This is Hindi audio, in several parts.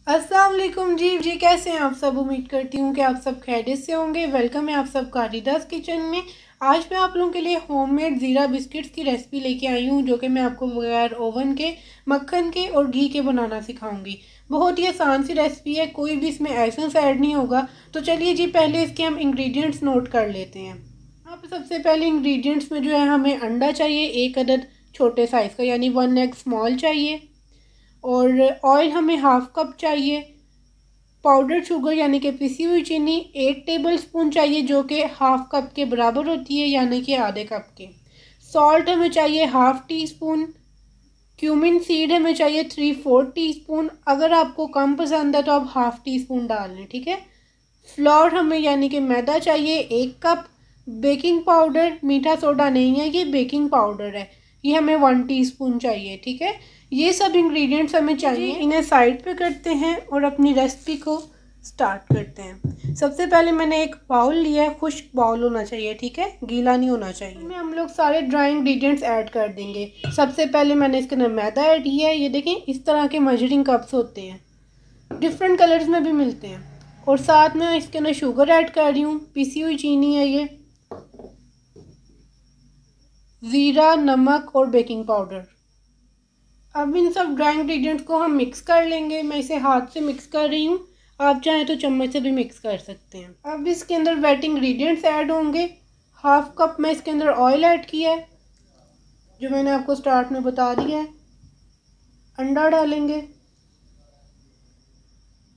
अस्सलाम वालेकुम जी, कैसे हैं आप सब। उम्मीद करती हूँ कि आप सब खैरियत से होंगे। वेलकम है आप सब कारिदास किचन में। आज मैं आप लोगों के लिए होममेड ज़ीरा बिस्किट्स की रेसिपी लेके आई हूँ, जो कि मैं आपको बगैर ओवन के, मक्खन के और घी के बनाना सिखाऊंगी। बहुत ही आसान सी रेसिपी है, कोई भी इसमें एसेंस ऐड नहीं होगा। तो चलिए जी, पहले इसके हम इंग्रेडिएंट्स नोट कर लेते हैं। यहाँ पे सबसे पहले इंग्रेडिएंट्स में जो है, हमें अंडा चाहिए 1 अदद छोटे साइज़ का, यानी 1 एग स्मॉल चाहिए। और ऑयल हमें हाफ कप चाहिए। पाउडर शुगर यानी कि पिसी हुई चीनी 8 टेबलस्पून चाहिए, जो कि हाफ कप के बराबर होती है, यानी कि आधे कप के। सॉल्ट हमें चाहिए half tea spoon. Cumin seed हमें चाहिए 3/4 टीस्पून। अगर आपको कम पसंद है तो आप हाफ टी स्पून डाल लें, ठीक है। फ्लोर हमें यानी कि मैदा चाहिए 1 कप। बेकिंग पाउडर, मीठा सोडा नहीं है, ये बेकिंग पाउडर है, ये हमें 1 टीस्पून चाहिए, ठीक है। ये सब इंग्रेडिएंट्स हमें चाहिए। इन्हें साइड पे करते हैं और अपनी रेसिपी को स्टार्ट करते हैं। सबसे पहले मैंने एक बाउल लिया है, खुश्क बाउल होना चाहिए, ठीक है, गीला नहीं होना चाहिए। इसमें हम लोग सारे ड्राई इंग्रेडिएंट्स ऐड कर देंगे। सबसे पहले मैंने इसके अंदर मैदा ऐड किया है। ये देखें, इस तरह के मेजरिंग कप्स होते हैं, डिफरेंट कलर्स में भी मिलते हैं। और साथ में इसके अंदर शुगर ऐड कर रही हूँ, पिसी हुई चीनी है ये, ज़ीरा, नमक और बेकिंग पाउडर। अब इन सब ड्राई इंग्रेडिएंट्स को हम मिक्स कर लेंगे। मैं इसे हाथ से मिक्स कर रही हूँ, आप चाहें तो चम्मच से भी मिक्स कर सकते हैं। अब इसके अंदर वेट इंग्रेडिएंट्स ऐड होंगे। हाफ कप में इसके अंदर ऑयल ऐड किया है, जो मैंने आपको स्टार्ट में बता दिया है। अंडा डालेंगे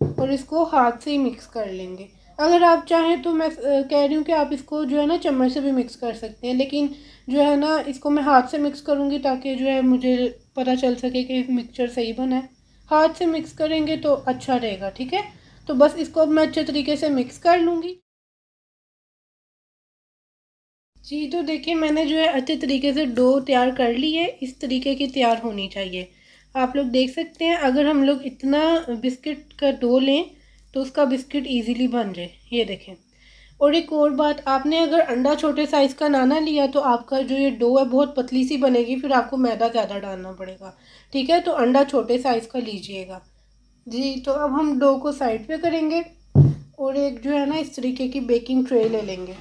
और इसको हाथ से ही मिक्स कर लेंगे। अगर आप चाहें तो मैं कह रही हूँ कि आप इसको जो है ना चम्मच से भी मिक्स कर सकते हैं, लेकिन जो है ना इसको मैं हाथ से मिक्स करूँगी, ताकि जो है मुझे पता चल सके कि मिक्सचर सही बना है। हाथ से मिक्स करेंगे तो अच्छा रहेगा, ठीक है। तो बस इसको अब मैं अच्छे तरीके से मिक्स कर लूँगी जी। तो देखिए, मैंने जो है अच्छे तरीके से डो तैयार कर ली है। इस तरीके की तैयार होनी चाहिए। आप लोग देख सकते हैं, अगर हम लोग इतना बिस्किट का डो लें तो उसका बिस्किट इजीली बन जाए, ये देखें। और एक और बात, आपने अगर अंडा छोटे साइज़ का ना लिया तो आपका जो ये डो है बहुत पतली सी बनेगी, फिर आपको मैदा ज़्यादा डालना पड़ेगा, ठीक है। तो अंडा छोटे साइज़ का लीजिएगा जी। तो अब हम डो को साइड पे करेंगे और एक जो है ना इस तरीके की बेकिंग ट्रे ले लेंगे।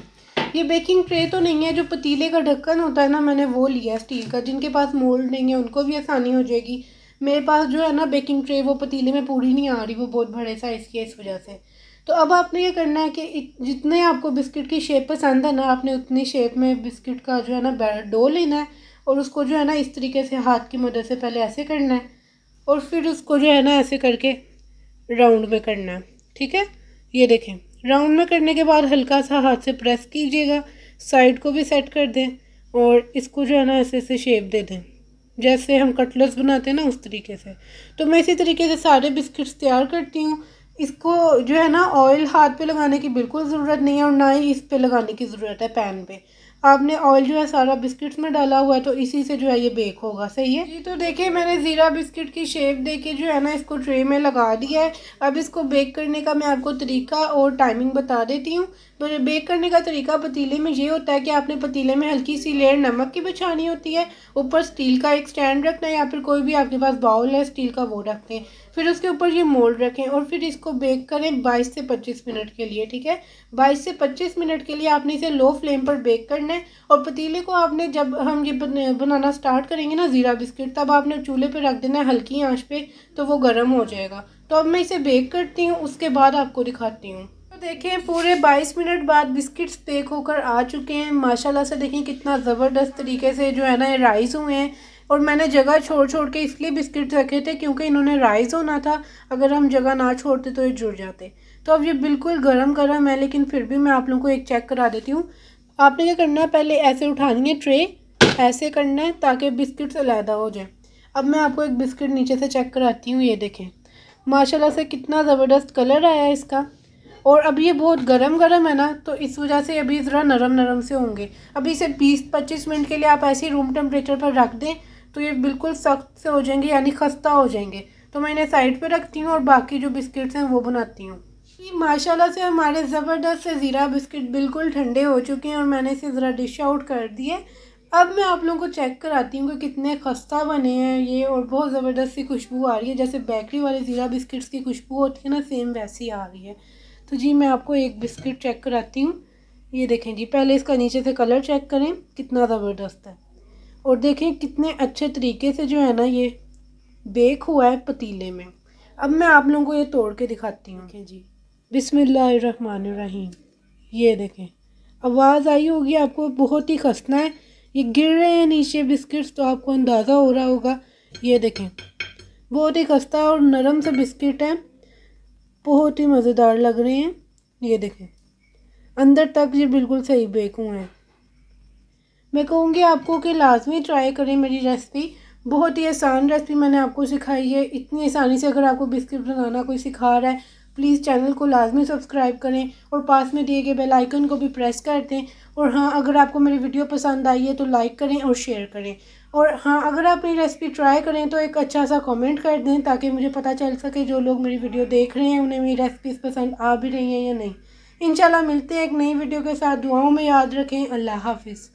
ये बेकिंग ट्रे तो नहीं है, जो पतीले का ढक्कन होता है ना, मैंने वो लिया स्टील का। जिनके पास मोल्ड नहीं है उनको भी आसानी हो जाएगी। मेरे पास जो है ना बेकिंग ट्रे, वो पतीले में पूरी नहीं आ रही, वो बहुत बड़े साइज़ की है, इस वजह से। तो अब आपने ये करना है कि जितने आपको बिस्किट की शेप पसंद है ना, आपने उतनी शेप में बिस्किट का जो है ना डो लेना है। और उसको जो है ना इस तरीके से हाथ की मदद से पहले ऐसे करना है, और फिर उसको जो है ना ऐसे करके राउंड में करना है, ठीक है। ये देखें, राउंड में करने के बाद हल्का सा हाथ से प्रेस कीजिएगा, साइड को भी सेट कर दें और इसको जो है ना ऐसे ऐसे शेप दे दें, जैसे हम कटलेट्स बनाते हैं ना, उस तरीके से। तो मैं इसी तरीके से सारे बिस्किट्स तैयार करती हूँ। इसको जो है ना ऑयल हाथ पे लगाने की बिल्कुल ज़रूरत नहीं है, और ना ही इस पे लगाने की ज़रूरत है पैन पे। आपने ऑयल जो है सारा बिस्किट्स में डाला हुआ है, तो इसी से जो है ये बेक होगा, सही है जी। तो देखिए, मैंने ज़ीरा बिस्किट की शेप देके जो है ना इसको ट्रे में लगा दिया है। अब इसको बेक करने का मैं आपको तरीका और टाइमिंग बता देती हूँ। तो बेक करने का तरीका पतीले में ये होता है कि आपने पतीले में हल्की सी लेयर नमक की बिछानी होती है, ऊपर स्टील का एक स्टैंड रखना है, या फिर कोई भी आपके पास बाउल है स्टील का, वो रखते हैं। फिर उसके ऊपर ये मोल्ड रखें और फिर इसको बेक करें 22 से 25 मिनट के लिए, ठीक है। 22 से 25 मिनट के लिए आपने इसे लो फ्लेम पर बेक करना है। और पतीले को आपने, जब हम ये बनाना स्टार्ट करेंगे ना ज़ीरा बिस्किट, तब आपने चूल्हे पे रख देना है हल्की आंच पे, तो वो गर्म हो जाएगा। तो अब मैं इसे बेक करती हूँ, उसके बाद आपको दिखाती हूँ। तो देखें, पूरे 22 मिनट बाद बिस्किट्स बेक होकर आ चुके हैं माशाल्लाह से। देखें कितना ज़बरदस्त तरीके से जो है ना ये राइस हुए हैं। और मैंने जगह छोड़ छोड़ के इसलिए बिस्किट रखे थे, क्योंकि इन्होंने राइस होना था। अगर हम जगह ना छोड़ते तो ये जुड़ जाते। तो अब ये बिल्कुल गरम गरम है, लेकिन फिर भी मैं आप लोगों को एक चेक करा देती हूँ। आपने क्या करना है, पहले ऐसे उठानी है ट्रे, ऐसे करना है ताकि बिस्किट से अलहदा हो जाए। अब मैं आपको एक बिस्किट नीचे से चेक कराती हूँ। ये देखें माशाल्लाह से कितना ज़बरदस्त कलर आया है इसका। और अब ये बहुत गरम गरम है ना, तो इस वजह से अभी ज़रा नरम नरम से होंगे। अभी इसे 20-25 मिनट के लिए आप ऐसे ही रूम टेम्परेचर पर रख दें, तो ये बिल्कुल सख्त से हो जाएंगे, यानी खस्ता हो जाएंगे। तो मैं इन्हें साइड पे रखती हूँ और बाकी जो बिस्किट्स हैं वो बनाती हूँ। माशाल्लाह से हमारे ज़बरदस्त से ज़ीरा बिस्किट बिल्कुल ठंडे हो चुके हैं और मैंने इसे ज़रा डिश आउट कर दिए। अब मैं आप लोगों को चेक कराती हूँ कि कितने खस्ता बने हैं ये, और बहुत ज़बरदस्त सी खुशबू आ रही है, जैसे बेकरी वाले ज़ीरा बिस्किट्स की खुशबू होती है ना, सेम वैसी आ रही है। तो जी मैं आपको एक बिस्किट चेक कराती हूँ। ये देखें जी, पहले इसका नीचे से कलर चेक करें कितना ज़बरदस्त है, और देखें कितने अच्छे तरीके से जो है ना ये बेक हुआ है पतीले में। अब मैं आप लोगों को ये तोड़ के दिखाती हूँ जी। बिस्मिल्लाहिर्रहमानिर्रहीम। ये देखें, आवाज़ आई होगी आपको, बहुत ही खस्ता है। ये गिर रहे हैं नीचे बिस्किट्स, तो आपको अंदाज़ा हो रहा होगा। ये देखें, बहुत ही खस्ता और नरम से बिस्किट है, बहुत ही मज़ेदार लग रहे हैं। ये देखें, अंदर तक ये बिल्कुल सही बेक हुए हैं। मैं कहूँगी आपको कि लाजमी ट्राई करें मेरी रेसिपी। बहुत ही आसान रेसिपी मैंने आपको सिखाई है। इतनी आसानी से अगर आपको बिस्किट बनाना कोई सिखा रहा है, प्लीज़ चैनल को लाजमी सब्सक्राइब करें और पास में दिए गए बेल आइकन को भी प्रेस कर दें। और हाँ, अगर आपको मेरी वीडियो पसंद आई है तो लाइक करें और शेयर करें। और हाँ, अगर आप मेरी रेसिपी ट्राई करें तो एक अच्छा सा कमेंट कर दें, ताकि मुझे पता चल सके जो लोग मेरी वीडियो देख रहे हैं उन्हें मेरी रेसिपीज़ पसंद आ भी रही हैं या नहीं। इंशाल्लाह मिलते हैं एक नई वीडियो के साथ। दुआओं में याद रखें। अल्लाह हाफिज़।